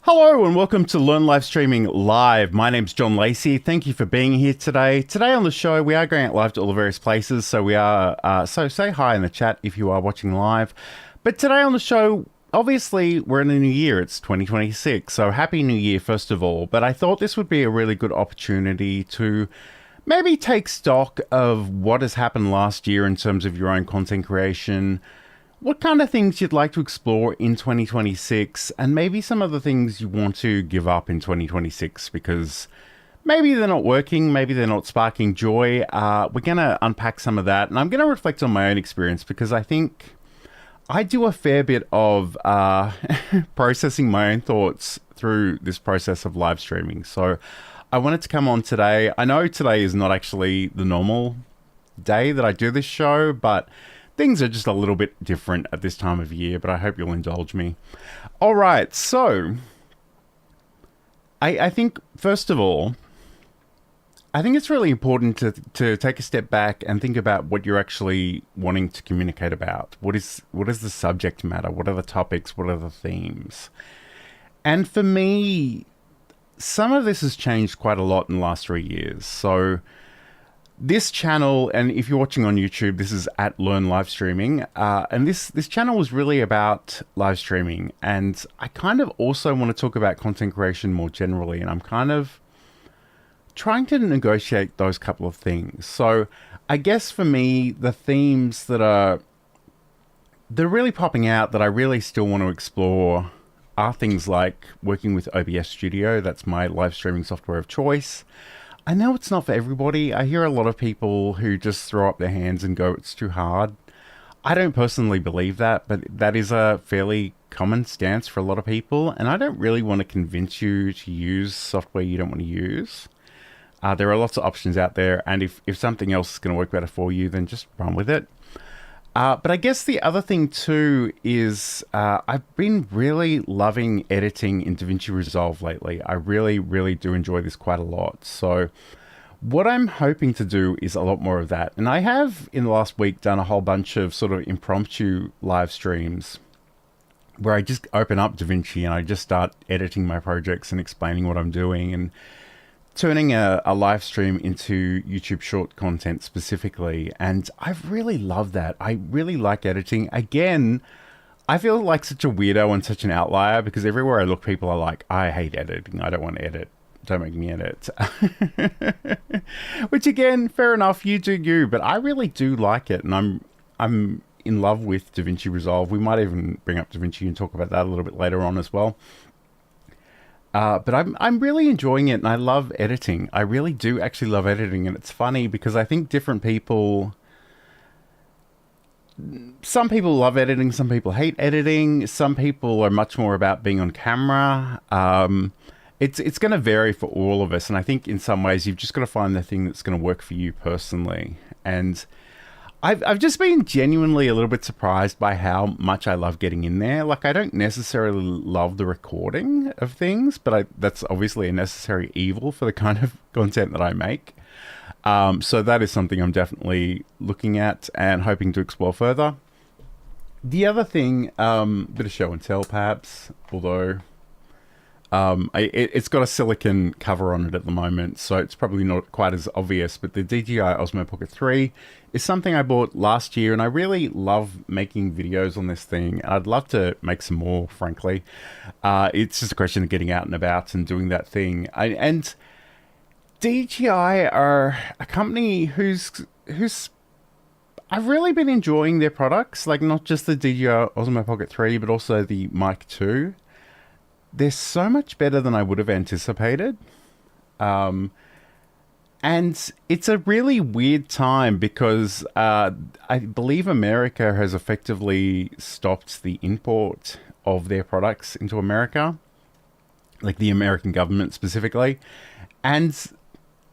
Hello and welcome to Learn Live Streaming Live. My name's John Lacey. Thank you for being here today. Today on the show, we are going out live to all the various places. So we are, so say hi in the chat if you are watching live. But today on the show, obviously we're in a new year. It's 2026. So happy new year, first of all. But I thought this would be a really good opportunity to maybe take stock of what has happened last year in terms of your own content creation, what kind of things you'd like to explore in 2026, and maybe some of the things you want to give up in 2026 because maybe they're not working, maybe they're not sparking joy. We're going to unpack some of that, and I'm going to reflect on my own experience because I think I do a fair bit of processing my own thoughts through this process of live streaming. So I wanted to come on today. I know today is not actually the normal day that I do this show, but things are just a little bit different at this time of year, but I hope you'll indulge me. All right, so I think, first of all, I think it's really important to take a step back and think about what you're actually wanting to communicate about. What is the subject matter? What are the topics? What are the themes? And for me, some of this has changed quite a lot in the last 3 years. So this channel, and if you're watching on YouTube, this is at Learn Live Streaming, and this channel was really about live streaming, and I kind of also want to talk about content creation more generally, and I'm kind of trying to negotiate those couple of things. So I guess for me, the themes they're really popping out that I really still want to explore are things like working with OBS Studio. That's my live streaming software of choice. I know it's not for everybody. I hear a lot of people who just throw up their hands and go, it's too hard. I don't personally believe that, but that is a fairly common stance for a lot of people. And I don't really want to convince you to use software you don't want to use. There are lots of options out there. And if something else is going to work better for you, then just run with it. But I guess the other thing too is I've been really loving editing in DaVinci Resolve lately. I really, really do enjoy this quite a lot. So what I'm hoping to do is a lot more of that. And I have in the last week done a whole bunch of sort of impromptu live streams where I just open up DaVinci and I just start editing my projects and explaining what I'm doing and turning a live stream into YouTube short content specifically. And I've really loved that. I really like editing. Again, I feel like such a weirdo and such an outlier because everywhere I look, people are like, I hate editing. I don't want to edit. Don't make me edit. Which again, fair enough. You do you, but I really do like it. And I'm in love with DaVinci Resolve. We might even bring up DaVinci and talk about that a little bit later on as well. But I'm really enjoying it, and I love editing. I really do actually love editing, and it's funny because I think different people, some people love editing, some people hate editing, some people are much more about being on camera. It's going to vary for all of us, and I think in some ways you've just got to find the thing that's going to work for you personally. And I've just been genuinely a little bit surprised by how much I love getting in there. Like, I don't necessarily love the recording of things, but that's obviously a necessary evil for the kind of content that I make. So that is something I'm definitely looking at and hoping to explore further. The other thing, bit of show and tell perhaps, although it's got a silicon cover on it at the moment, so it's probably not quite as obvious, but the DJI Osmo Pocket 3 is something I bought last year, and I really love making videos on this thing, and I'd love to make some more, frankly. It's just a question of getting out and about and doing that thing. And DJI are a company who's I've really been enjoying their products, like not just the DJI Osmo Pocket 3, but also the Mic 2. They're so much better than I would have anticipated. And it's a really weird time because I believe America has effectively stopped the import of their products into America, like the American government specifically. And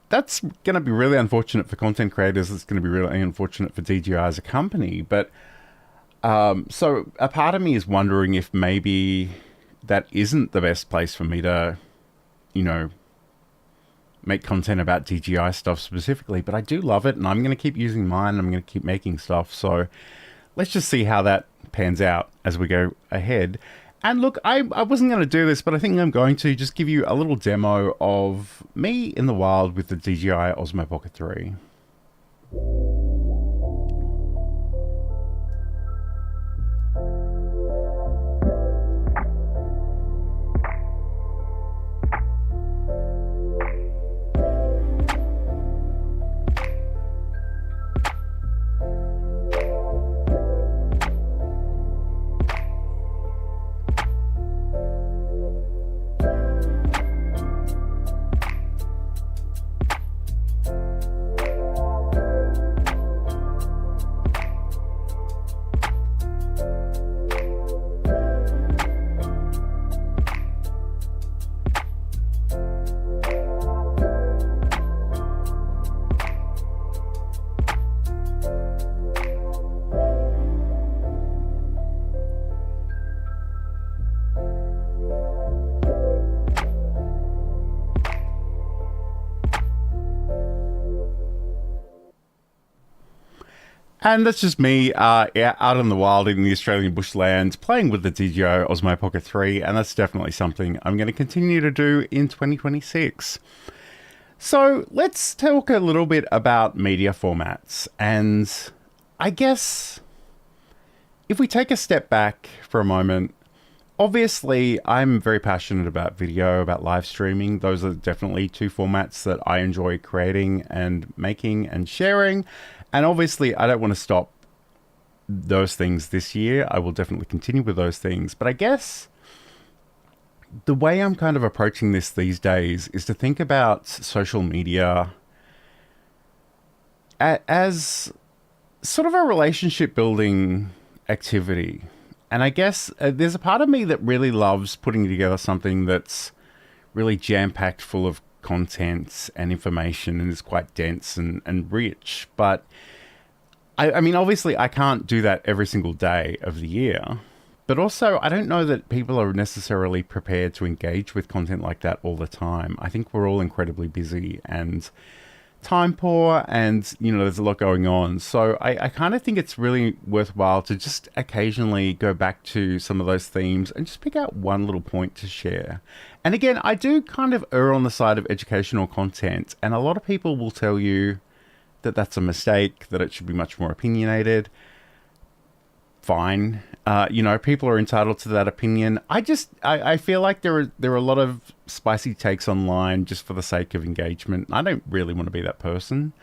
that's going to be really unfortunate for content creators. It's going to be really unfortunate for DJI as a company. But so a part of me is wondering if maybe that isn't the best place for me to, make content about DJI stuff specifically, but I do love it, and I'm going to keep using mine. I'm going to keep making stuff. So let's just see how that pans out as we go ahead. And look, I wasn't going to do this, but I think I'm going to just give you a little demo of me in the wild with the DJI Osmo Pocket 3. And that's just me out in the wild in the Australian bushland playing with the DJI Osmo Pocket 3, and that's definitely something I'm going to continue to do in 2026. So let's talk a little bit about media formats, and I guess if we take a step back for a moment, obviously I'm very passionate about video, about live streaming. Those are definitely two formats that I enjoy creating and making and sharing. And obviously, I don't want to stop those things this year. I will definitely continue with those things. But I guess the way I'm kind of approaching this these days is to think about social media as sort of a relationship building activity. And I guess there's a part of me that really loves putting together something that's really jam-packed full of content and information and is quite dense and rich. But I mean, obviously I can't do that every single day of the year, but also I don't know that people are necessarily prepared to engage with content like that all the time. I think we're all incredibly busy and time poor, and there's a lot going on. So I kind of think it's really worthwhile to just occasionally go back to some of those themes and just pick out one little point to share. And again, I do kind of err on the side of educational content, and a lot of people will tell you that that's a mistake, that it should be much more opinionated. Fine. People are entitled to that opinion. I feel like there are a lot of spicy takes online just for the sake of engagement. I don't really want to be that person.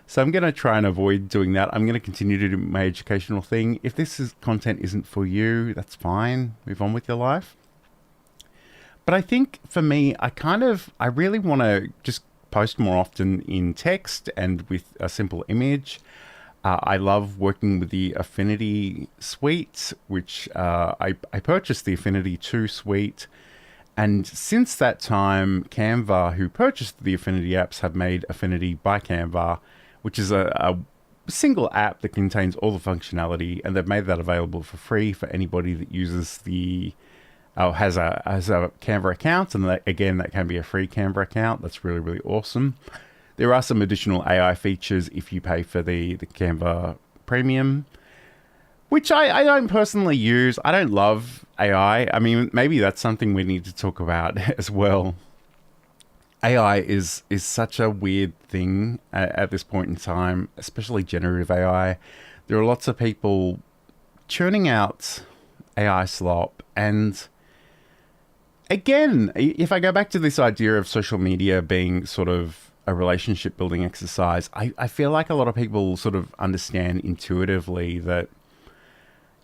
So I'm going to try and avoid doing that. I'm going to continue to do my educational thing. If content isn't for you, that's fine. Move on with your life. But I think for me, I really want to just post more often in text and with a simple image. I love working with the Affinity suite, which I purchased the Affinity 2 suite. And since that time, Canva, who purchased the Affinity apps, have made Affinity by Canva, which is a single app that contains all the functionality. And they've made that available for free for anybody that uses has a Canva account. And that can be a free Canva account. That's really, really awesome. There are some additional AI features if you pay for the Canva Premium, which I don't personally use. I don't love AI. I mean, maybe that's something we need to talk about as well. AI is such a weird thing at this point in time, especially generative AI. There are lots of people churning out AI slop. And again, if I go back to this idea of social media being sort of a relationship building exercise, I feel like a lot of people sort of understand intuitively that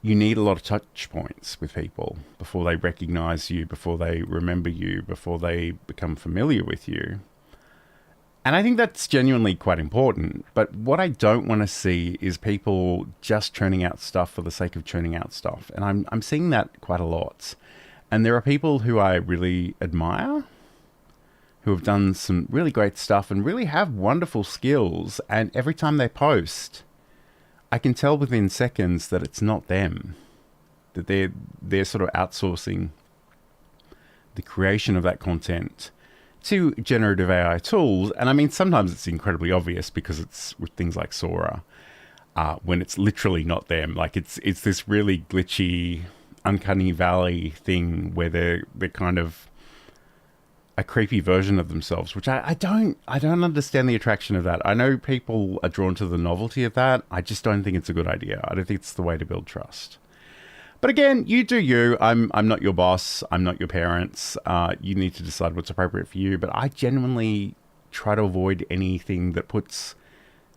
you need a lot of touch points with people before they recognize you, before they remember you, before they become familiar with you. And I think that's genuinely quite important. But what I don't want to see is people just churning out stuff for the sake of churning out stuff. And I'm seeing that quite a lot. And there are people who I really admire, who have done some really great stuff and really have wonderful skills. And every time they post, I can tell within seconds that it's not them, that they're sort of outsourcing the creation of that content to generative AI tools. And I mean, sometimes it's incredibly obvious because it's with things like Sora, when it's literally not them. Like it's this really glitchy, uncanny valley thing where they're kind of a creepy version of themselves, which I don't understand the attraction of that. I know people are drawn to the novelty of that. I just don't think it's a good idea. I don't think it's the way to build trust. But again, you do you. I'm not your boss. I'm not your parents. You need to decide what's appropriate for you. But I genuinely try to avoid anything that puts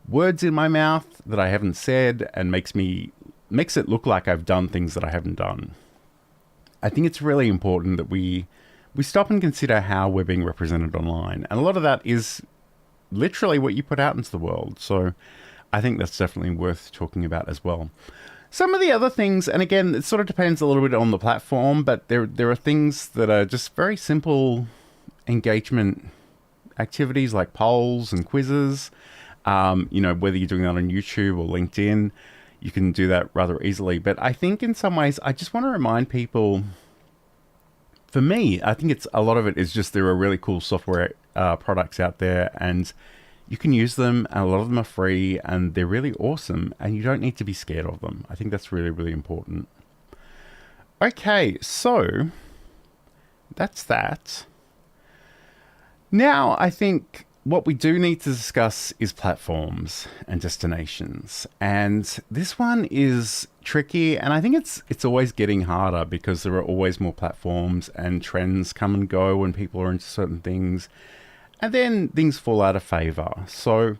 words in my mouth that I haven't said and makes it look like I've done things that I haven't done. I think it's really important that we stop and consider how we're being represented online. And a lot of that is literally what you put out into the world. So I think that's definitely worth talking about as well. Some of the other things, and again, it sort of depends a little bit on the platform, but there are things that are just very simple engagement activities like polls and quizzes. Whether you're doing that on YouTube or LinkedIn, you can do that rather easily. But I think in some ways, I just want to remind people, for me, I think a lot of it is just there are really cool software products out there and you can use them, and a lot of them are free and they're really awesome and you don't need to be scared of them. I think that's really, really important. Okay, so that's that. Now, I think what we do need to discuss is platforms and destinations. And this one is tricky, and I think it's always getting harder because there are always more platforms and trends come and go when people are into certain things. And then things fall out of favor. So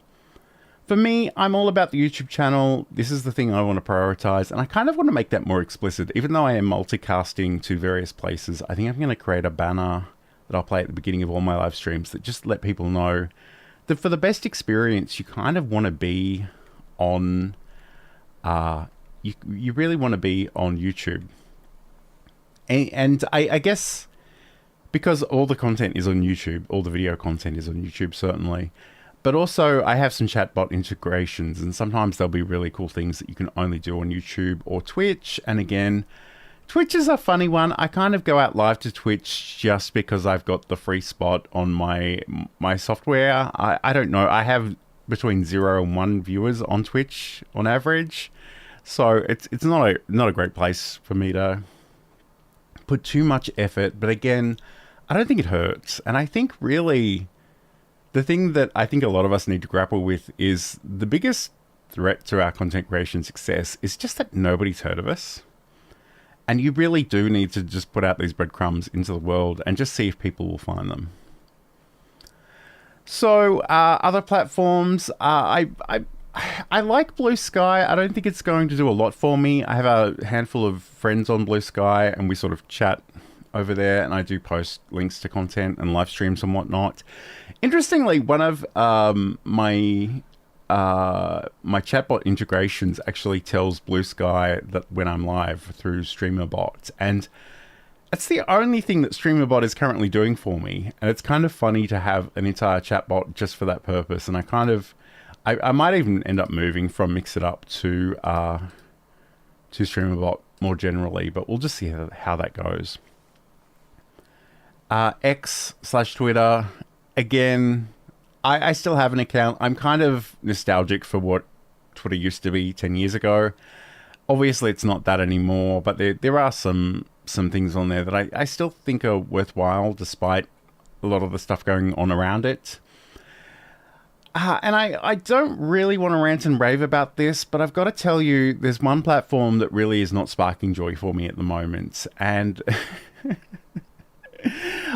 for me, I'm all about the YouTube channel. This is the thing I want to prioritize. And I kind of want to make that more explicit. Even though I am multicasting to various places, I think I'm going to create a banner that I'll play at the beginning of all my live streams that just let people know that for the best experience, you kind of want to be on, you really want to be on YouTube. And I guess because all the content is on YouTube, all the video content is on YouTube, certainly. But also I have some chatbot integrations, and sometimes there'll be really cool things that you can only do on YouTube or Twitch. And again, Twitch is a funny one. I kind of go out live to Twitch just because I've got the free spot on my software. I don't know. I have between 0 and 1 viewers on Twitch on average. So it's not a great place for me to put too much effort. But again, I don't think it hurts. And I think really the thing that I think a lot of us need to grapple with is the biggest threat to our content creation success is just that nobody's heard of us. And you really do need to just put out these breadcrumbs into the world and just see if people will find them. So other platforms, I like Blue Sky. I don't think it's going to do a lot for me. I have a handful of friends on Blue Sky and we sort of chat over there, and I do post links to content and live streams and whatnot. Interestingly, one of my chatbot integrations actually tells Blue Sky that when I'm live through StreamerBot, and it's the only thing that StreamerBot is currently doing for me. And it's kind of funny to have an entire chatbot just for that purpose. And I might even end up moving from Mixitup to StreamerBot more generally, but we'll just see how that goes. X/Twitter, again, I still have an account. I'm kind of nostalgic for what Twitter used to be 10 years ago. Obviously, it's not that anymore, but there are some things on there that I still think are worthwhile, despite a lot of the stuff going on around it. And I don't really want to rant and rave about this, but I've got to tell you, there's one platform that really is not sparking joy for me at the moment. And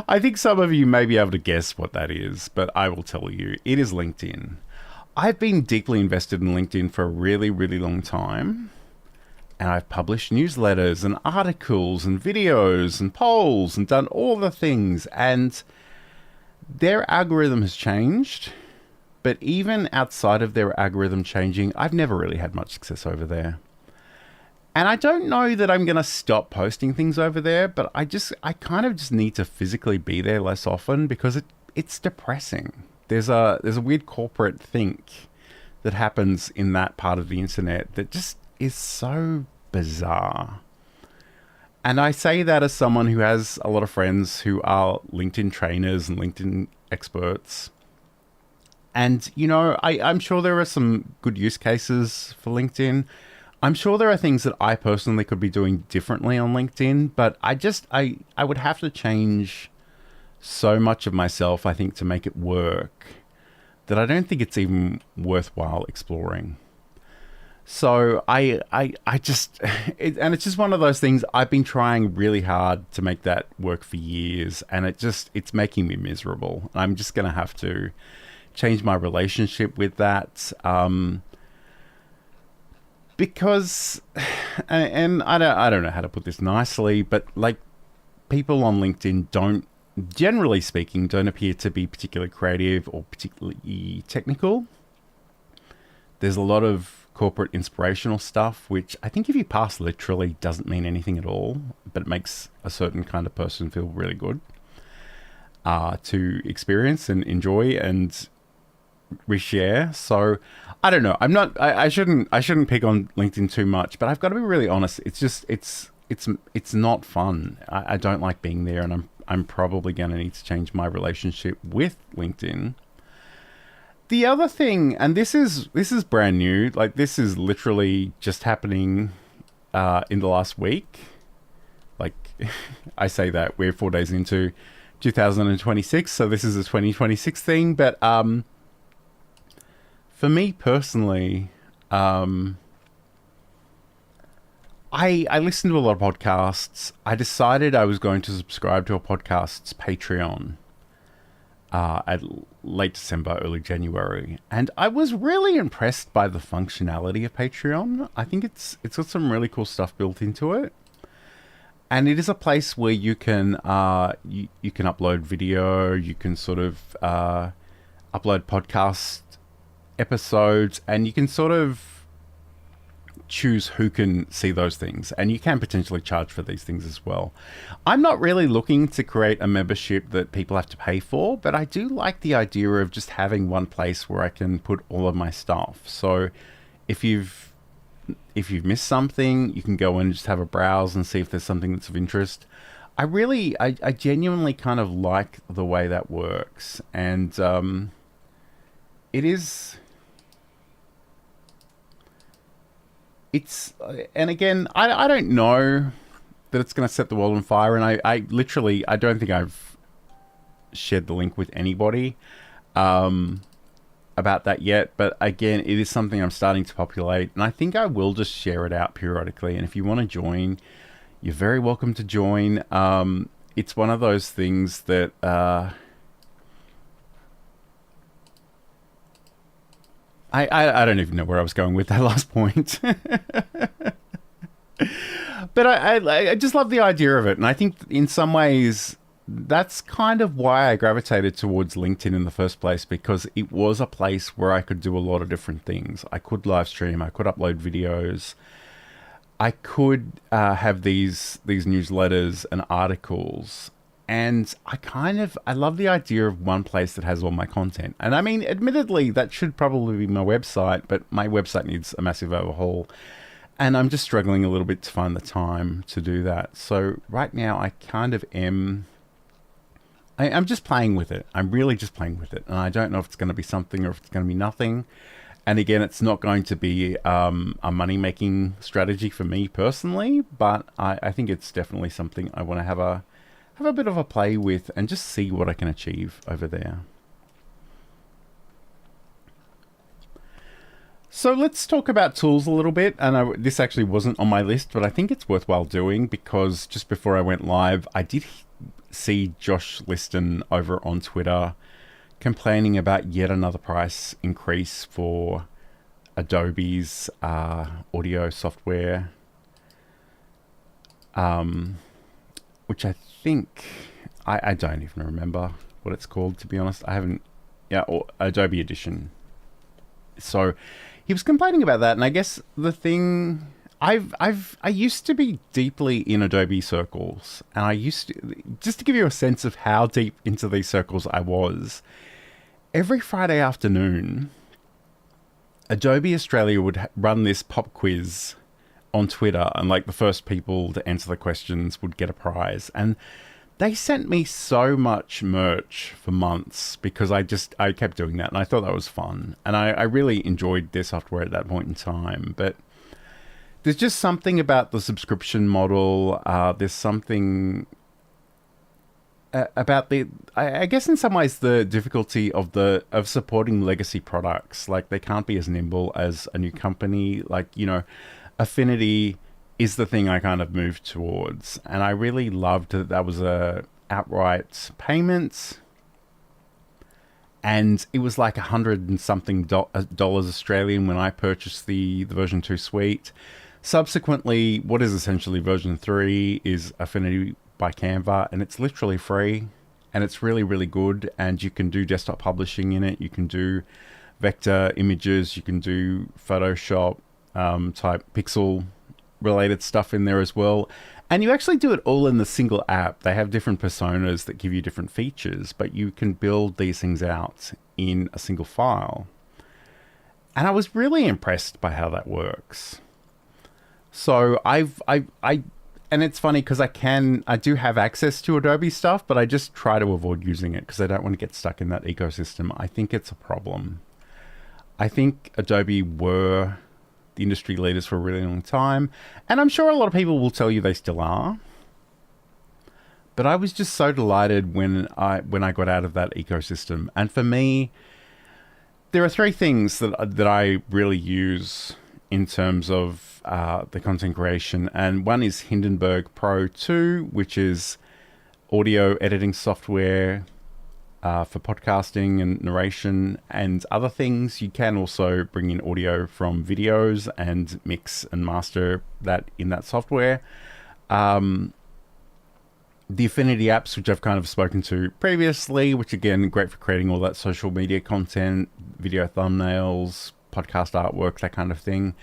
I think some of you may be able to guess what that is, but I will tell you. It is LinkedIn. I've been deeply invested in LinkedIn for a really, really long time. And I've published newsletters and articles and videos and polls and done all the things. And their algorithm has changed. But even outside of their algorithm changing, I've never really had much success over there. And I don't know that I'm going to stop posting things over there, but I kind of just need to physically be there less often because it's depressing. There's a weird corporate think that happens in that part of the internet that just is so bizarre. And I say that as someone who has a lot of friends who are LinkedIn trainers and LinkedIn experts. And, I'm sure there are some good use cases for LinkedIn. I'm sure there are things that I personally could be doing differently on LinkedIn, but I would have to change so much of myself, I think, to make it work that I don't think it's even worthwhile exploring. So I just, and it's just one of those things. I've been trying really hard to make that work for years, and it's making me miserable. I'm just going to have to change my relationship with that. Because, and I don't know how to put this nicely, but like, people on LinkedIn don't, generally speaking, don't appear to be particularly creative or particularly technical. There's a lot of corporate inspirational stuff, which I think if you pass literally doesn't mean anything at all, but it makes a certain kind of person feel really good to experience and enjoy and reshare. So I don't know. I shouldn't pick on LinkedIn too much, but I've got to be really honest. It's just it's not fun. I don't like being there, and I'm probably going to need to change my relationship with LinkedIn. The other thing, and this is brand new, like this is literally just happening in the last week. Like I say that we're 4 days into 2026, so this is a 2026 thing. But for me personally, I listen to a lot of podcasts. I decided I was going to subscribe to a podcast's Patreon at late December, early January, and I was really impressed by the functionality of Patreon. I think it's got some really cool stuff built into it, and it is a place where you can you can upload video, you can sort of upload podcast episodes, and you can sort of choose who can see those things, and you can potentially charge for these things as well. I'm not really looking to create a membership that people have to pay for, but I do like the idea of just having one place where I can put all of my stuff. So if you've missed something, you can go in and just have a browse and see if there's something that's of interest. I genuinely kind of like the way that works, and it is. And again, I don't know that it's going to set the world on fire, and I literally, I don't think I've shared the link with anybody about that yet, but again, it is something I'm starting to populate, and I think I will just share it out periodically, and if you want to join, you're very welcome to join. It's one of those things that I don't even know where I was going with that last point. But I just love the idea of it. And I think in some ways, that's kind of why I gravitated towards LinkedIn in the first place, because it was a place where I could do a lot of different things. I could live stream, I could upload videos, I could have these newsletters and articles. And I love the idea of one place that has all my content. And I mean, admittedly, that should probably be my website, but my website needs a massive overhaul. And I'm just struggling a little bit to find the time to do that. So right now I kind of am, I'm just playing with it. I'm really just playing with it. And I don't know if it's going to be something or if it's going to be nothing. And again, it's not going to be a money-making strategy for me personally, but I think it's definitely something I want to have a bit of a play with and just see what I can achieve over there. So let's talk about tools a little bit. And this actually wasn't on my list, but I think it's worthwhile doing because just before I went live, I did see Josh Liston over on Twitter complaining about yet another price increase for Adobe's audio software. Which I think, I don't even remember what it's called, to be honest. I haven't, or Adobe Edition. So he was complaining about that, and I guess the thing, I used to be deeply in Adobe circles, and I used to, just to give you a sense of how deep into these circles I was, every Friday afternoon, Adobe Australia would run this pop quiz on Twitter, and like the first people to answer the questions would get a prize. And they sent me so much merch for months because I kept doing that, and I thought that was fun. And I really enjoyed their software at that point in time. But there's just something about the subscription model. There's something about I guess in some ways the difficulty of supporting legacy products. Like they can't be as nimble as a new company. Like, you know, Affinity is the thing I kind of moved towards, and I really loved that was a outright payment, and it was like $100 and something dollars Australian when I purchased the version 2 suite. Subsequently, what is essentially version 3 is Affinity by Canva, and it's literally free, and it's really, really good, and you can do desktop publishing in it. You can do vector images, you can do Photoshop type pixel related stuff in there as well. And you actually do it all in the single app. They have different personas that give you different features, but you can build these things out in a single file. And I was really impressed by how that works. So and it's funny because I do have access to Adobe stuff, but I just try to avoid using it because I don't want to get stuck in that ecosystem. I think it's a problem. I think Adobe were the industry leaders for a really long time, and I'm sure a lot of people will tell you they still are. But I was just so delighted when I got out of that ecosystem. And for me, there are three things that I really use in terms of the content creation, and one is Hindenburg Pro 2, which is audio editing software for podcasting and narration and other things. You can also bring in audio from videos and mix and master that in that software. The Affinity apps, which I've kind of spoken to previously, which again, great for creating all that social media content, video thumbnails, podcast artwork, that kind of thing.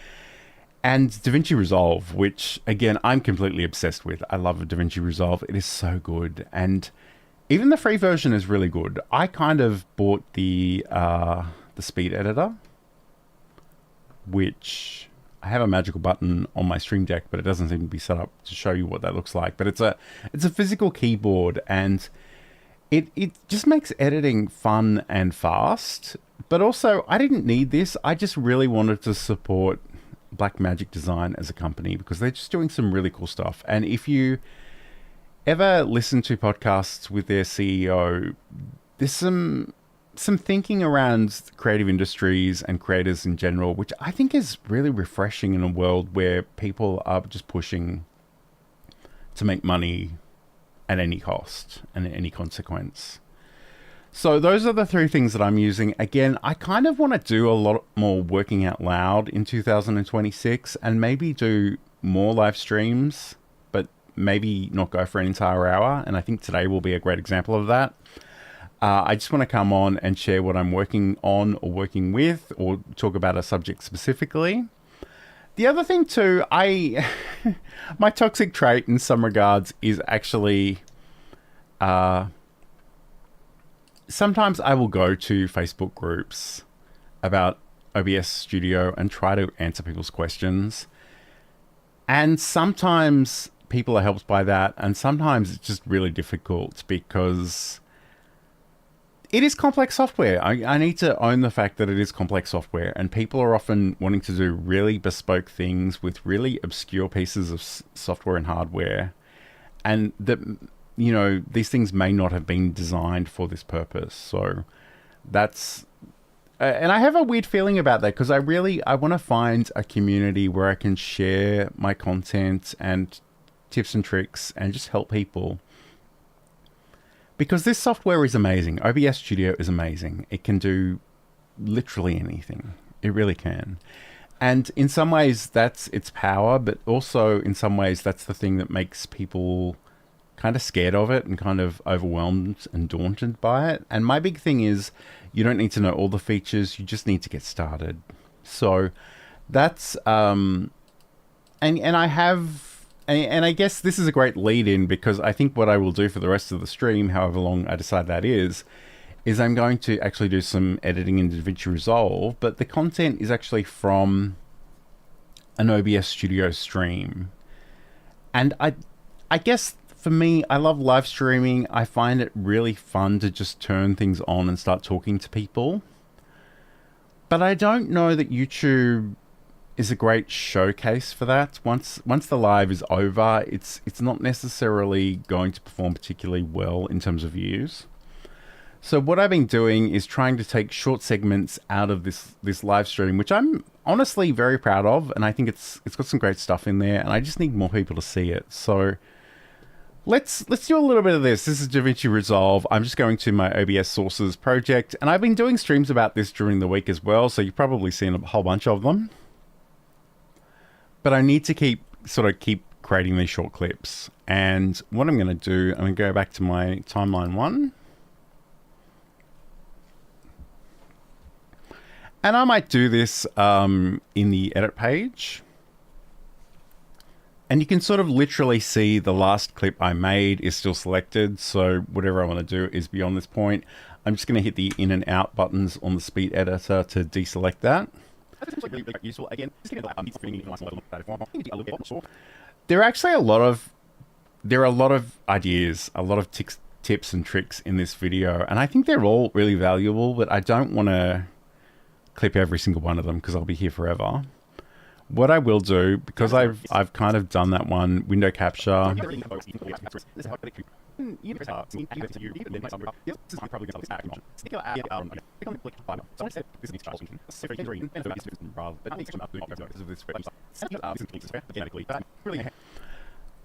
And DaVinci Resolve, which again, I'm completely obsessed with. I love DaVinci Resolve. It is so good. And even the free version is really good. I kind of bought the speed editor, which I have a magical button on my Stream Deck, but it doesn't seem to be set up to show you what that looks like. But it's a physical keyboard, and it just makes editing fun and fast. But also, I didn't need this. I just really wanted to support Blackmagic Design as a company because they're just doing some really cool stuff. And if you ever listen to podcasts with their CEO, there's some thinking around creative industries and creators in general, which I think is really refreshing in a world where people are just pushing to make money at any cost and at any consequence. So those are the three things that I'm using. Again, I kind of want to do a lot more working out loud in 2026 and maybe do more live streams, but maybe not go for an entire hour. And I think today will be a great example of that. I just want to come on and share what I'm working on or working with, or talk about a subject specifically. The other thing too, my toxic trait in some regards is actually, sometimes I will go to Facebook groups about OBS Studio and try to answer people's questions. And sometimes people are helped by that, and sometimes it's just really difficult because it is complex software. I need to own the fact that it is complex software, and people are often wanting to do really bespoke things with really obscure pieces of software and hardware. And that, you know, these things may not have been designed for this purpose. So that's, and I have a weird feeling about that because I want to find a community where I can share my content and tips and tricks and just help people. Because this software is amazing. OBS Studio is amazing. It can do literally anything. It really can. And in some ways that's its power, but also in some ways that's the thing that makes people kind of scared of it and kind of overwhelmed and daunted by it. And my big thing is you don't need to know all the features. You just need to get started. So that's, and I guess this is a great lead in, because I think what I will do for the rest of the stream, however long I decide that is I'm going to actually do some editing in DaVinci Resolve, but the content is actually from an OBS Studio stream. And I guess for me, I love live streaming. I find it really fun to just turn things on and start talking to people. But I don't know that YouTube is a great showcase for that. Once the live is over, it's not necessarily going to perform particularly well in terms of views. So what I've been doing is trying to take short segments out of this live stream, which I'm honestly very proud of, and I think it's got some great stuff in there, and I just need more people to see it. So let's do a little bit of this. This is DaVinci Resolve. I'm just going to my OBS sources project, and I've been doing streams about this during the week as well, so you've probably seen a whole bunch of them. But I need to keep creating these short clips. And what I'm going to do, I'm going to go back to my timeline one. And I might do this in the edit page. And you can sort of literally see the last clip I made is still selected. So whatever I want to do is beyond this point. I'm just going to hit the in and out buttons on the speed editor to deselect that. Really useful. Again, there are actually a lot of ideas, a lot of tips and tricks in this video, and I think they're all really valuable, but I don't want to clip every single one of them because I'll be here forever. What I will do, because I've kind of done that one, window capture.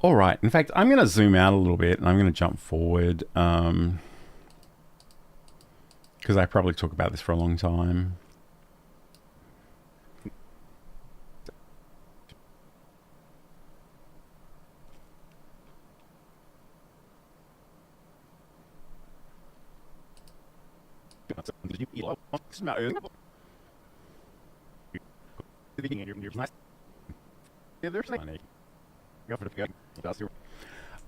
All right. In fact, I'm going to zoom out a little bit and I'm going to jump forward because I probably talk about this for a long time.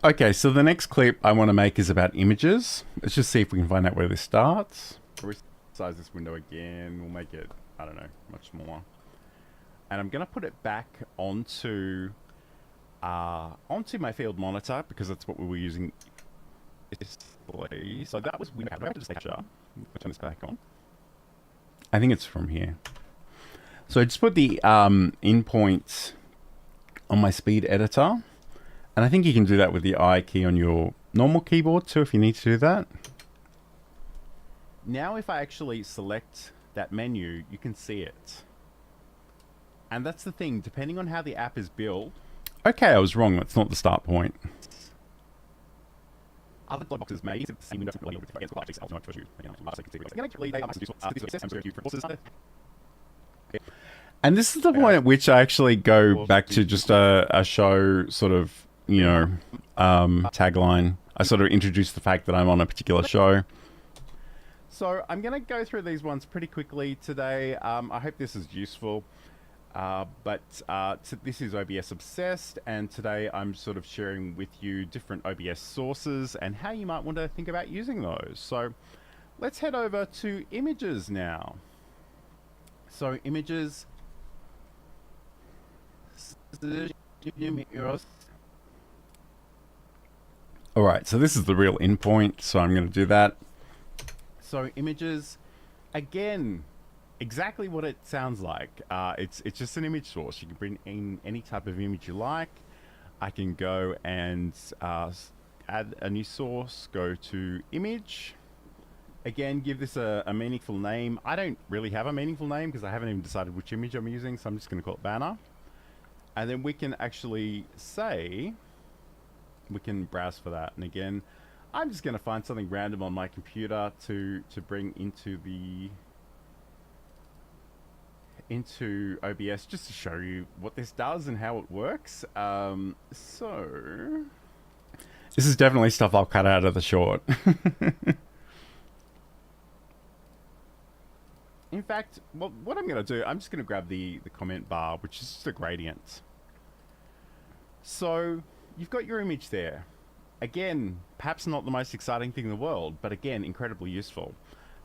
Okay, so the next clip I want to make is about images. Let's just see if we can find out where this starts. Resize this window again. We'll make it, I don't know, much smaller. And I'm going to put it back onto my field monitor because that's what we were using. So that was window capture. Turn this back on. I think it's from here. So I just put the in point on my speed editor. And I think you can do that with the I key on your normal keyboard too if you need to do that. Now if I actually select that menu, you can see it. And that's the thing, depending on how the app is built. Okay, I was wrong. That's not the start point. Other boxes may use the same window. And this is the point at which I actually go back to just a show sort of, you know, tagline. I sort of introduce the fact that I'm on a particular show. So I'm going to go through these ones pretty quickly today. I hope this is useful. This is OBS Obsessed, and today I'm sort of sharing with you different OBS sources and how you might want to think about using those. So let's head over to images now. So images. All right, so this is the real endpoint, so I'm going to do that. So images, again, exactly what it sounds like. It's just an image source. You can bring in any type of image you like. I can go and add a new source, go to image. Again, give this a meaningful name. I don't really have a meaningful name because I haven't even decided which image I'm using, so I'm just going to call it banner. And then we can actually say, we can browse for that. And again, I'm just going to find something random on my computer to bring into OBS just to show you what this does and how it works. So this is definitely stuff I'll cut out of the short. In fact, what I'm going to do, I'm just going to grab the comment bar, which is just a gradient. So you've got your image there. Again, perhaps not the most exciting thing in the world, but again, incredibly useful.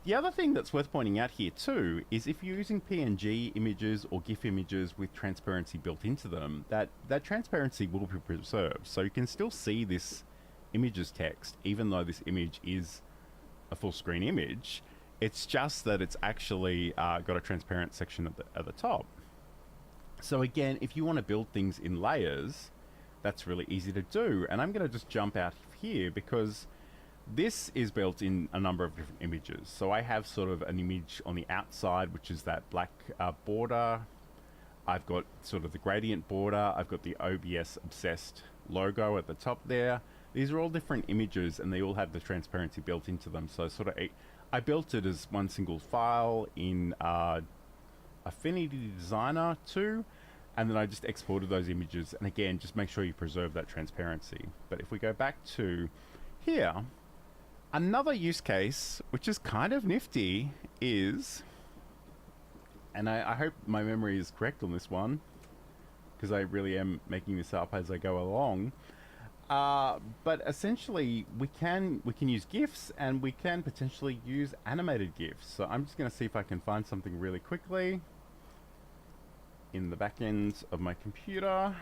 The other thing that's worth pointing out here too is if you're using PNG images or GIF images with transparency built into them, that transparency will be preserved. So you can still see this image's text, even though this image is a full screen image. It's just that it's actually got a transparent section at the top. So again, if you want to build things in layers, that's really easy to do. And I'm going to just jump out here because this is built in a number of different images. So I have sort of an image on the outside, which is that black border. I've got sort of the gradient border. I've got the OBS Obsessed logo at the top there. These are all different images and they all have the transparency built into them. So sort of I built it as one single file in Affinity Designer 2, and then I just exported those images. And again, just make sure you preserve that transparency. But if we go back to here, another use case, which is kind of nifty, is, and I hope my memory is correct on this one, because I really am making this up as I go along. But essentially, we can use GIFs, and we can potentially use animated GIFs. So I'm just going to see if I can find something really quickly in the back end of my computer.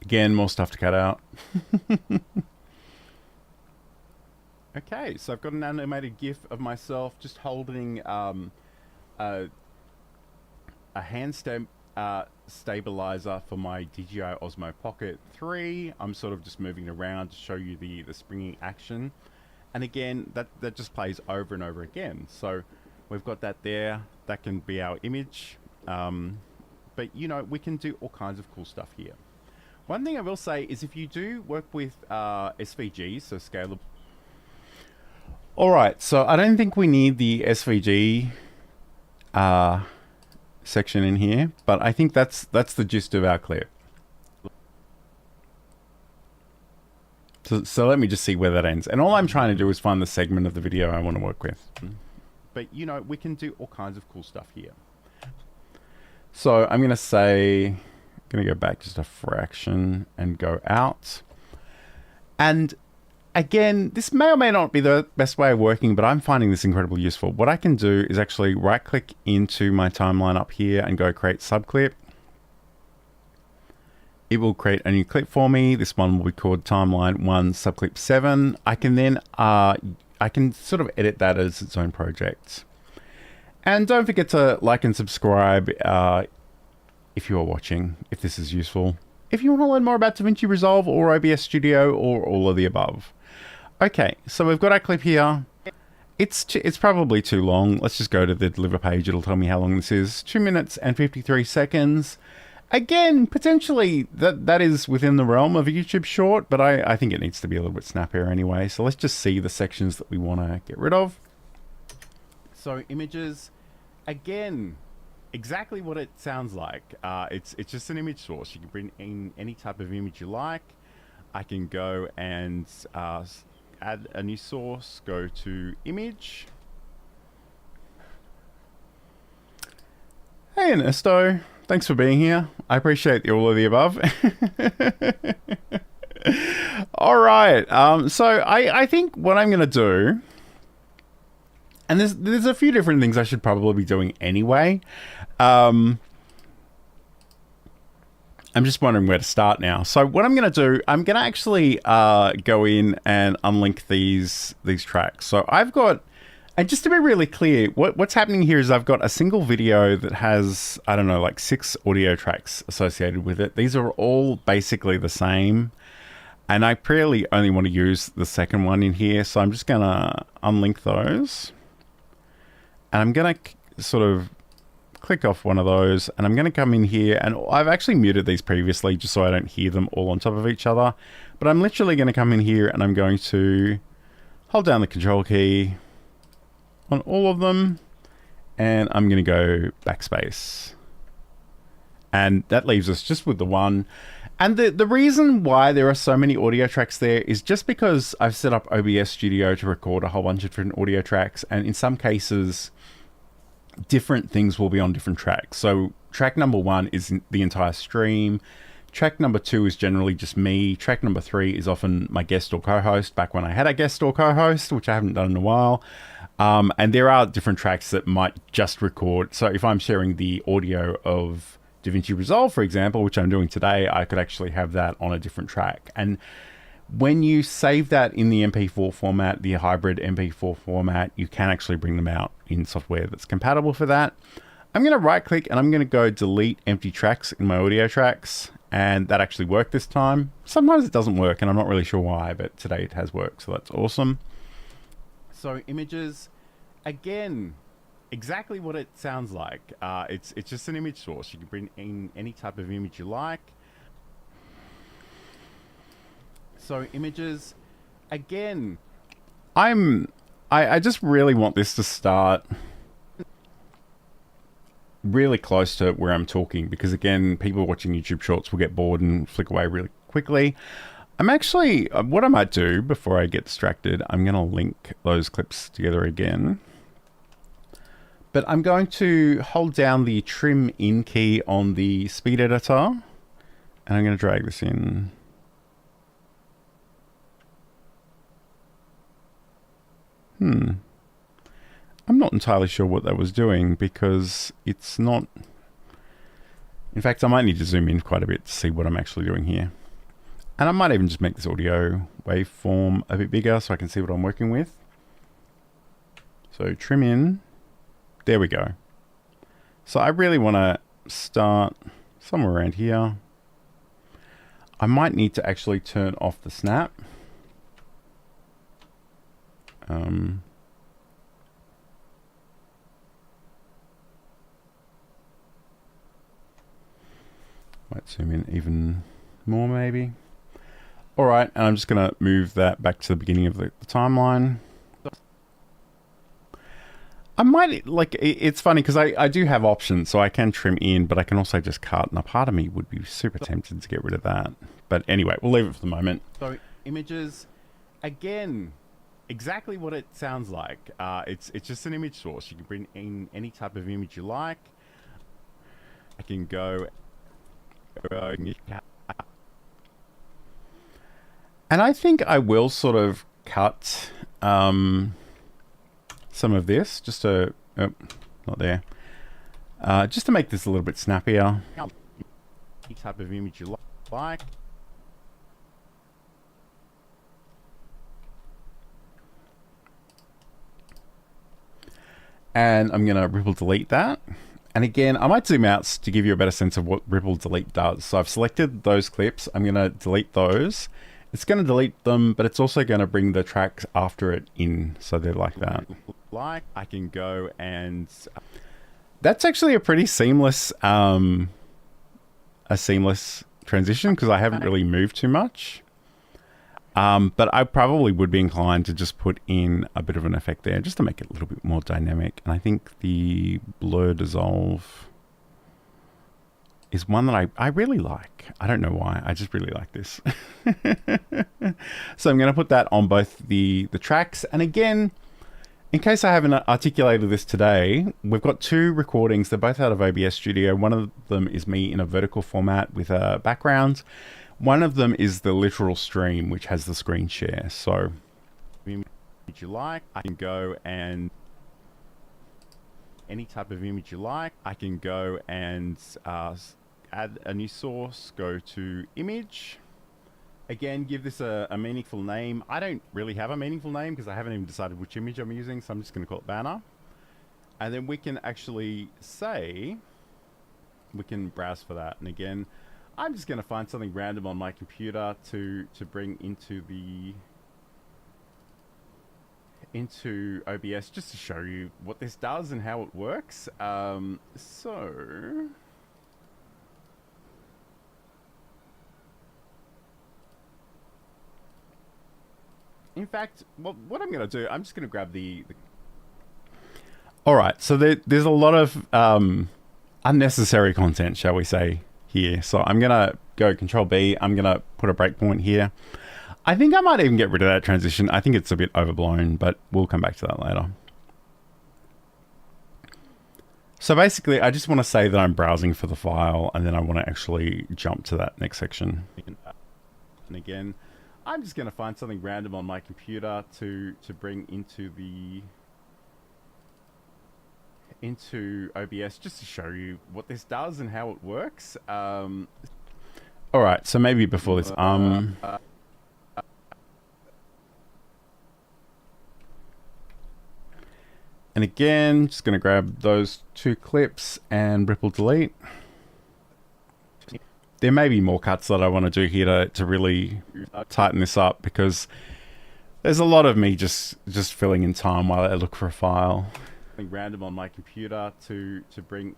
Again, more stuff to cut out. Okay, so I've got an animated GIF of myself just holding a hand stabilizer for my DJI Osmo Pocket 3. I'm sort of just moving around to show you the springing action. And again, that just plays over and over again. So we've got that there. That can be our image. But, you know, we can do all kinds of cool stuff here. One thing I will say is if you do work with SVGs, so scalable. All right, so I don't think we need the SVG section in here, but I think that's the gist of our clip. So let me just see where that ends. And all I'm trying to do is find the segment of the video I want to work with. But, you know, we can do all kinds of cool stuff here. So I'm going to say, I'm going to go back just a fraction and go out. And again, this may or may not be the best way of working, but I'm finding this incredibly useful. What I can do is actually right click into my timeline up here and go create subclip. It will create a new clip for me. This one will be called timeline 1 subclip 7. I can then, I can sort of edit that as its own project. And don't forget to like and subscribe if you are watching, if this is useful. If you want to learn more about DaVinci Resolve or OBS Studio or all of the above. Okay, so we've got our clip here. It's probably too long. Let's just go to the deliver page. It'll tell me how long this is. 2 minutes and 53 seconds. Again, potentially that is within the realm of a YouTube short, but I think it needs to be a little bit snappier anyway. So let's just see the sections that we want to get rid of. So images, again, exactly what it sounds like. It's just an image source. You can bring in any type of image you like. I can go and add a new source, go to image. Hey Ernesto, thanks for being here. I appreciate all of the above. All right, so I think what I'm gonna do, and there's a few different things I should probably be doing anyway. I'm just wondering where to start now. So what I'm going to do, I'm going to actually go in and unlink these tracks. So I've got, and just to be really clear, what's happening here is I've got a single video that has, I don't know, like 6 audio tracks associated with it. These are all basically the same. And I really only want to use the second one in here. So I'm just going to unlink those. And I'm going to sort of click off one of those, and I'm going to come in here, and I've actually muted these previously just so I don't hear them all on top of each other, but I'm literally going to come in here and I'm going to hold down the control key on all of them, and I'm going to go backspace, and that leaves us just with the one. And the reason why there are so many audio tracks there is just because I've set up OBS Studio to record a whole bunch of different audio tracks, and in some cases different things will be on different tracks. So track number 1 is the entire stream. Track number 2 is generally just me. Track number 3 is often my guest or co-host, back when I had a guest or co-host, which I haven't done in a while. And there are different tracks that might just record. So if I'm sharing the audio of DaVinci Resolve, for example, which I'm doing today, I could actually have that on a different track. And when you save that in the MP4 format, the hybrid MP4 format, you can actually bring them out in software that's compatible for that. I'm going to right click and I'm going to go delete empty tracks in my audio tracks. And that actually worked this time. Sometimes it doesn't work and I'm not really sure why, but today it has worked. So that's awesome. So images, again, exactly what it sounds like. It's just an image source. You can bring in any type of image you like. So images, again, I just really want this to start really close to where I'm talking, because again, people watching YouTube shorts will get bored and flick away really quickly. I'm actually, what I might do before I get distracted, I'm going to link those clips together again. But I'm going to hold down the trim in key on the speed editor, and I'm going to drag this in. I'm not entirely sure what that was doing, because it's not... In fact, I might need to zoom in quite a bit to see what I'm actually doing here. And I might even just make this audio waveform a bit bigger so I can see what I'm working with. So trim in. There we go. So I really want to start somewhere around here. I might need to actually turn off the snap. Might zoom in even more maybe. All right, and I'm just going to move that back to the beginning of the timeline. I might, like, it's funny because I do have options, so I can trim in, but I can also just cut. Now, part of me would be super tempted to get rid of that. But anyway, we'll leave it for the moment. So images, again, exactly what it sounds like. It's just an image source. You can bring in any type of image you like. I can go... And I think I will sort of cut some of this just to, oh, not there, just to make this a little bit snappier. Any type of image you like. And I'm going to ripple delete that. And again, I might zoom out to give you a better sense of what ripple delete does. So I've selected those clips. I'm going to delete those. It's going to delete them, but it's also going to bring the tracks after it in. So they're like that. Like I can go and... That's actually a pretty seamless, transition because I haven't really moved too much. But I probably would be inclined to just put in a bit of an effect there just to make it a little bit more dynamic. And I think the blur dissolve is one that I really like. I don't know why. I just really like this. So I'm going to put that on both the tracks. And again, in case I haven't articulated this today, we've got two recordings. They're both out of OBS Studio. One of them is me in a vertical format with a background. One of them is the literal stream, which has the screen share. So, image you like, I can go and any type of image you like. I can go and add a new source. Go to image. Again, give this a meaningful name. I don't really have a meaningful name because I haven't even decided which image I'm using. So I'm just going to call it banner. And then we can actually say we can browse for that. And again, I'm just going to find something random on my computer to bring into OBS just to show you what this does and how it works. So in fact, what I'm going to do, I'm just going to grab the... All right, so there's a lot of unnecessary content, shall we say, here. So I'm going to go Control B. I'm going to put a breakpoint here. I think I might even get rid of that transition. I think it's a bit overblown, but we'll come back to that later. So basically, I just want to say that I'm browsing for the file, and then I want to actually jump to that next section. And again, I'm just going to find something random on my computer to bring into OBS just to show you what this does and how it works. All right, so maybe before this, And again, just going to grab those two clips and ripple delete. There may be more cuts that I want to do here to really tighten this up, because there's a lot of me just filling in time while I look for a file. Something random on my computer to bring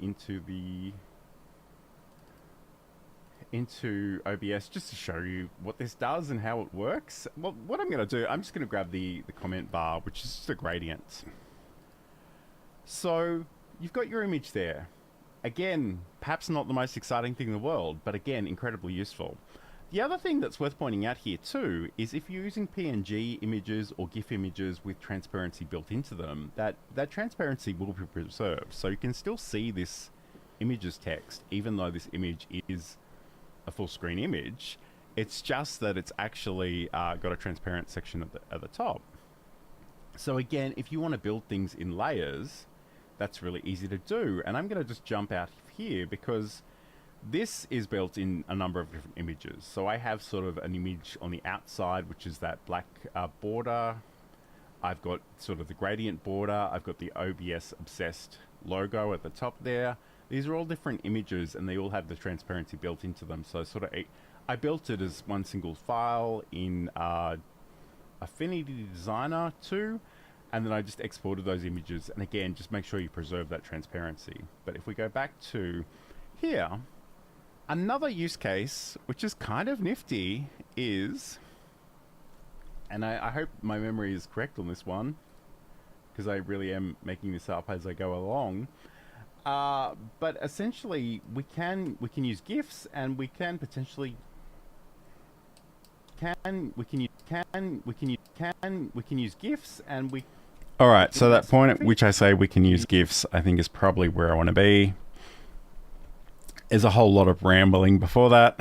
into OBS, just to show you what this does and how it works. Well, what I'm going to do, I'm just going to grab the comment bar, which is just a gradient. So you've got your image there. Again, perhaps not the most exciting thing in the world, but again, incredibly useful. The other thing that's worth pointing out here too is if you're using PNG images or GIF images with transparency built into them, that transparency will be preserved. So you can still see this image's text, even though this image is a full screen image. It's just that it's actually got a transparent section at the top. So again, if you want to build things in layers, that's really easy to do. And I'm going to just jump out here because this is built in a number of different images. So I have sort of an image on the outside, which is that black border. I've got sort of the gradient border. I've got the OBS Obsessed logo at the top there. These are all different images and they all have the transparency built into them. So sort of I built it as one single file in Affinity Designer 2. And then I just exported those images. And again, just make sure you preserve that transparency. But if we go back to here, another use case, which is kind of nifty, is, and I hope my memory is correct on this one, because I really am making this up as I go along. But essentially, we can use GIFs, and we can potentially use GIFs, and we. All right, so that point at which I say we can use GIFs, I think is probably where I want to be. There's a whole lot of rambling before that.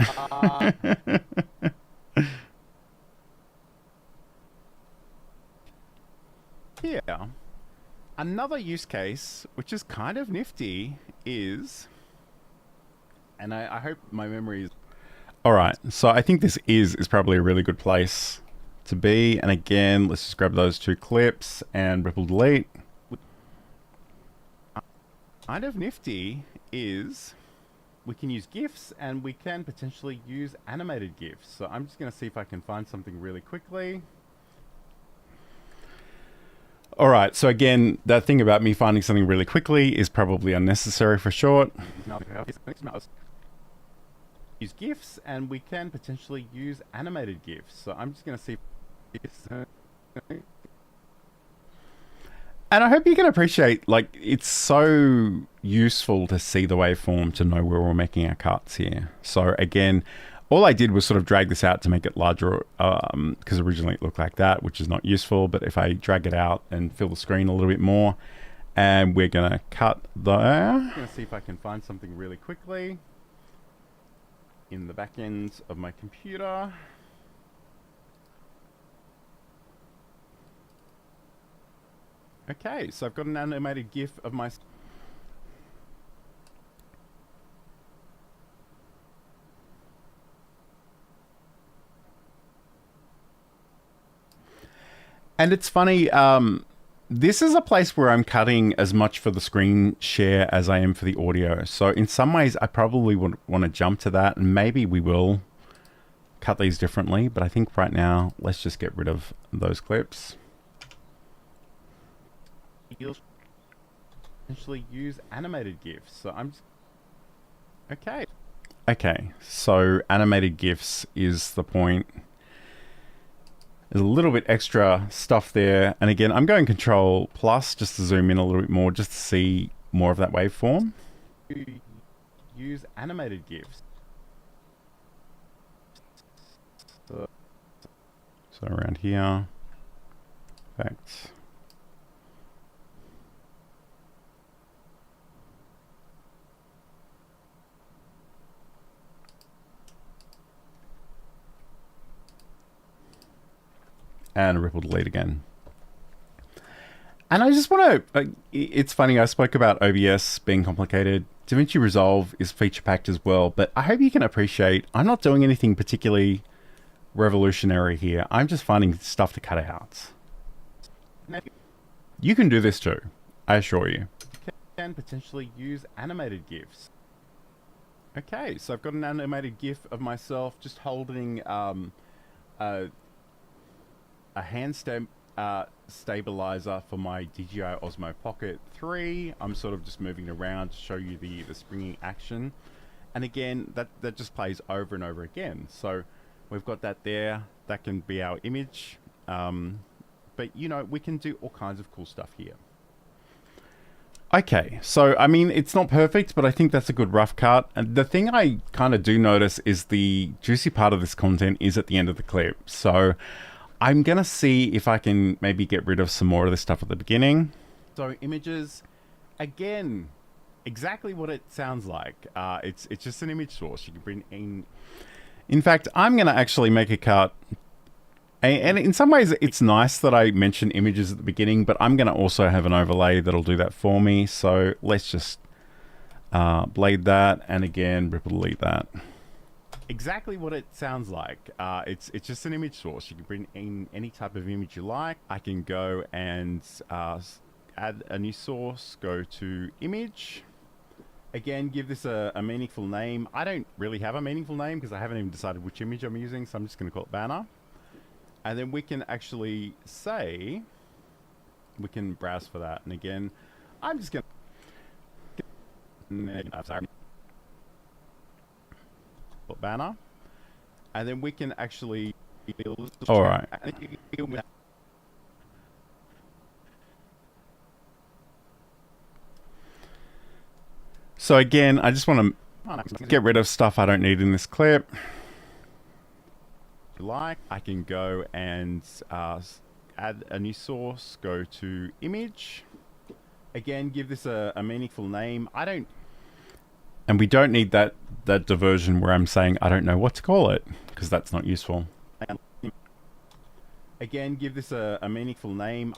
Here, another use case, which is kind of nifty, is, and I hope my memory is. All right, so I think this is probably a really good place to be. And again, let's just grab those two clips and ripple delete. Kind of nifty is we can use GIFs and we can potentially use animated GIFs. So I'm just going to see if I can find something really quickly. All right, so again, that thing about me finding something really quickly is probably unnecessary for short. Use GIFs and we can potentially use animated GIFs. So I'm just going to see and I hope you can appreciate, like, it's so useful to see the waveform to know where we're making our cuts here. So again, all I did was sort of drag this out to make it larger, because originally it looked like that, which is not useful. But if I drag it out and fill the screen a little bit more, and we're going to cut there. I'm going to see if I can find something really quickly in the back end of my computer. Okay, so I've got an animated GIF of my. And it's funny, this is a place where I'm cutting as much for the screen share as I am for the audio. So in some ways, I probably would want to jump to that, and maybe we will cut these differently. But I think right now, let's just get rid of those clips. Essentially use animated GIFs. So I'm just, okay, so animated GIFs is the point. There's a little bit extra stuff there, and again, I'm going Control Plus just to zoom in a little bit more, just to see more of that waveform. Use animated GIFs. So around here, effects. And ripple delete again. And I just want to, it's funny, I spoke about OBS being complicated. DaVinci Resolve is feature packed as well, but I hope you can appreciate, I'm not doing anything particularly revolutionary here. I'm just finding stuff to cut out. You can do this too. I assure you. Can potentially use animated GIFs. Okay, so I've got an animated GIF of myself just holding a hand stabilizer for my DJI Osmo Pocket 3. I'm sort of just moving around to show you the springing action. And again, that just plays over and over again. So we've got that there. That can be our image. But, you know, we can do all kinds of cool stuff here. Okay, so, I mean, it's not perfect, but I think that's a good rough cut. And the thing I kind of do notice is the juicy part of this content is at the end of the clip. So I'm going to see if I can maybe get rid of some more of this stuff at the beginning. So images, again, exactly what it sounds like. It's just an image source. You can bring in... In fact, I'm going to actually make a cut. And in some ways, it's nice that I mention images at the beginning, but I'm going to also have an overlay that'll do that for me. So let's just blade that, and again, ripple delete that. Exactly what it sounds like. It's just an image source. You can bring in any type of image you like. I can go and add a new source, go to image. Again, give this a meaningful name. I don't really have a meaningful name because I haven't even decided which image I'm using, so I'm just going to call it banner. And then we can actually say, we can browse for that. And again, I'm just going to banner. And then we can actually... All right. So again, I just want to get rid of stuff I don't need in this clip. Like, I can go and add a new source, go to image. Again, give this a meaningful name. And we don't need that diversion where I'm saying I don't know what to call it, because that's not useful. Again, give this a meaningful name.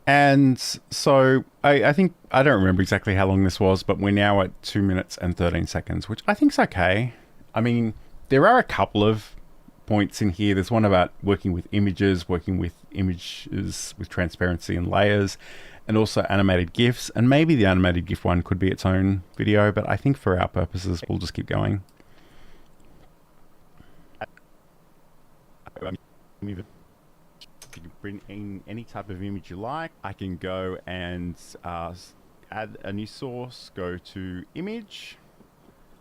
And so I think, I don't remember exactly how long this was, but we're now at 2 minutes and 13 seconds, which I think is okay. I mean, there are a couple of points in here. There's one about working with images with transparency and layers, and also animated GIFs. And maybe the animated GIF one could be its own video, but I think for our purposes, we'll just keep going. You can bring in any type of image you like. I can go and add a new source, go to image.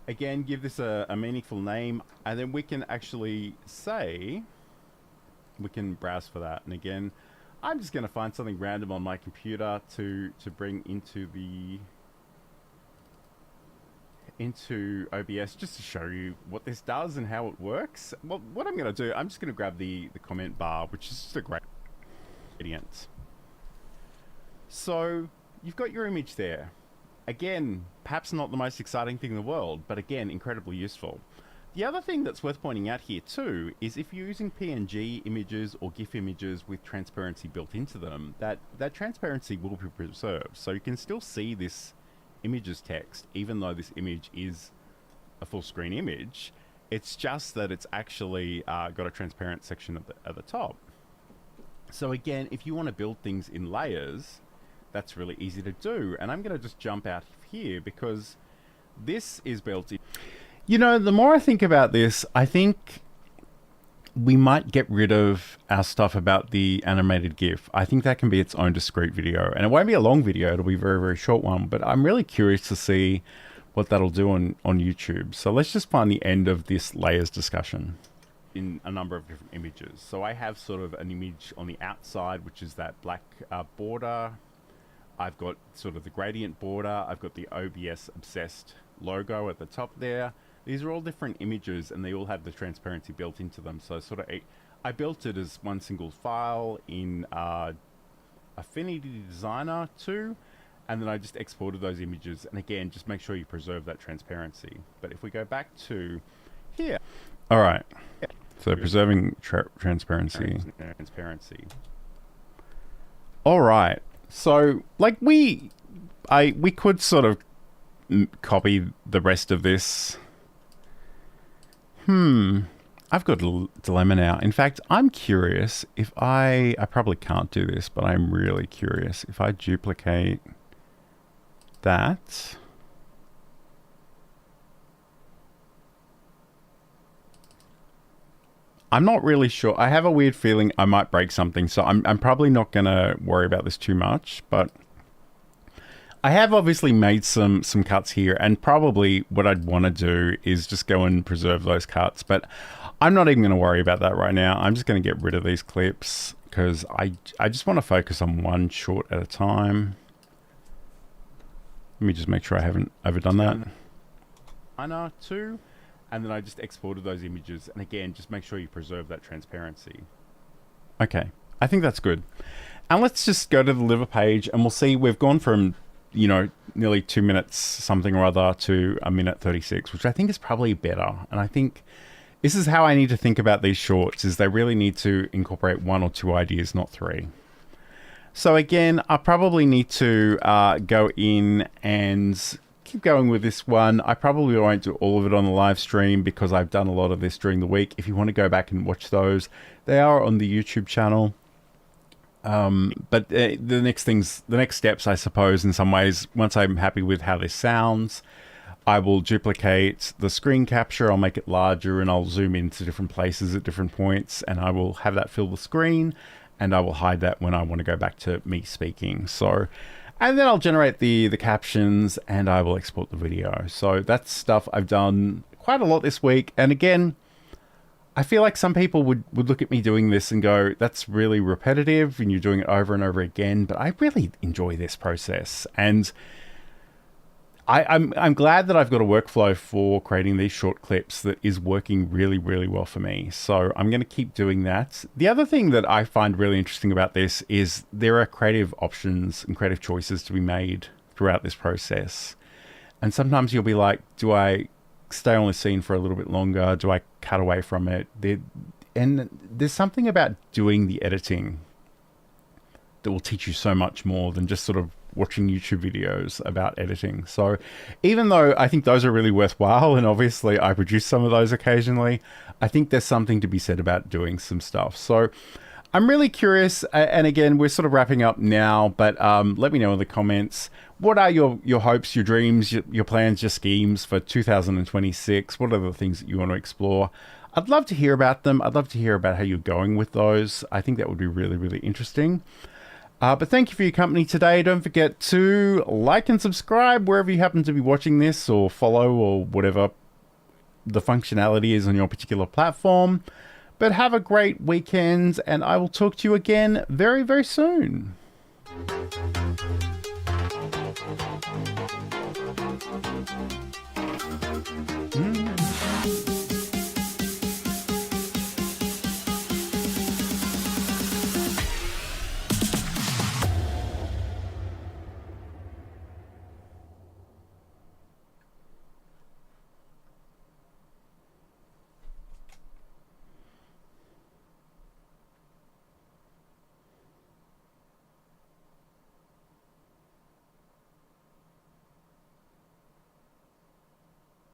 Again, give this a meaningful name, and then we can actually say, we can browse for that. And again, I'm just going to find something random on my computer to bring into OBS just to show you what this does and how it works. Well, what I'm going to do, I'm just going to grab the comment bar, which is just a great gradient. So you've got your image there. Again, perhaps not the most exciting thing in the world, but again, incredibly useful. The other thing that's worth pointing out here too is if you're using PNG images or GIF images with transparency built into them, that transparency will be preserved. So you can still see this images text, even though this image is a full screen image. It's just that it's actually got a transparent section at the top. So again, if you want to build things in layers, that's really easy to do. And I'm going to just jump out here because this is built in. You know, the more I think about this, I think we might get rid of our stuff about the animated GIF. I think that can be its own discrete video, and it won't be a long video. It'll be a very, very short one, but I'm really curious to see what that'll do on YouTube. So let's just find the end of this layers discussion in a number of different images. So I have sort of an image on the outside, which is that black border. I've got sort of the gradient border. I've got the OBS Obsessed logo at the top there. These are all different images and they all have the transparency built into them. So sort of I built it as one single file in Affinity Designer 2, and then I just exported those images. And again, just make sure you preserve that transparency. But if we go back to here. All right. So preserving transparency. All right. So, like, we could sort of copy the rest of this. I've got a dilemma now. In fact, I'm curious if I probably can't do this, but I'm really curious. If I duplicate that. I'm not really sure. I have a weird feeling I might break something, so I'm probably not going to worry about this too much, but I have obviously made some cuts here, and probably what I'd want to do is just go and preserve those cuts, but I'm not even going to worry about that right now. I'm just going to get rid of these clips because I just want to focus on one short at a time. Let me just make sure I haven't overdone that. I know, 2. And then I just exported those images. And again, just make sure you preserve that transparency. Okay, I think that's good. And let's just go to the liver page and we'll see we've gone from, you know, nearly 2 minutes something or other to 1 minute 36, which I think is probably better. And I think this is how I need to think about these shorts, is they really need to incorporate 1 or 2 ideas, not 3. So again, I probably need to go in and keep going with this one. I probably won't do all of it on the live stream because I've done a lot of this during the week. If you want to go back and watch those, they are on the YouTube channel. But the next steps, I suppose, in some ways, once I'm happy with how this sounds, I will duplicate the screen capture. I'll make it larger and I'll zoom into different places at different points, and I will have that fill the screen, and I will hide that when I want to go back to me speaking. So, and then I'll generate the captions and I will export the video. So that's stuff I've done quite a lot this week. And again, I feel like some people would look at me doing this and go, that's really repetitive and you're doing it over and over again. But I really enjoy this process. And I'm glad that I've got a workflow for creating these short clips that is working really, really well for me. So I'm going to keep doing that. The other thing that I find really interesting about this is there are creative options and creative choices to be made throughout this process. And sometimes you'll be like, do I stay on the scene for a little bit longer? Do I cut away from it? And there's something about doing the editing that will teach you so much more than just sort of watching YouTube videos about editing. So even though I think those are really worthwhile, and obviously I produce some of those occasionally, I think there's something to be said about doing some stuff. So I'm really curious, and again, we're sort of wrapping up now, but let me know in the comments, what are your hopes, your dreams, your plans, your schemes for 2026? What are the things that you want to explore? I'd love to hear about them. I'd love to hear about how you're going with those. I think that would be really, really interesting. But thank you for your company today. Don't forget to like and subscribe wherever you happen to be watching this, or follow, or whatever the functionality is on your particular platform. But have a great weekend, and I will talk to you again very, very soon.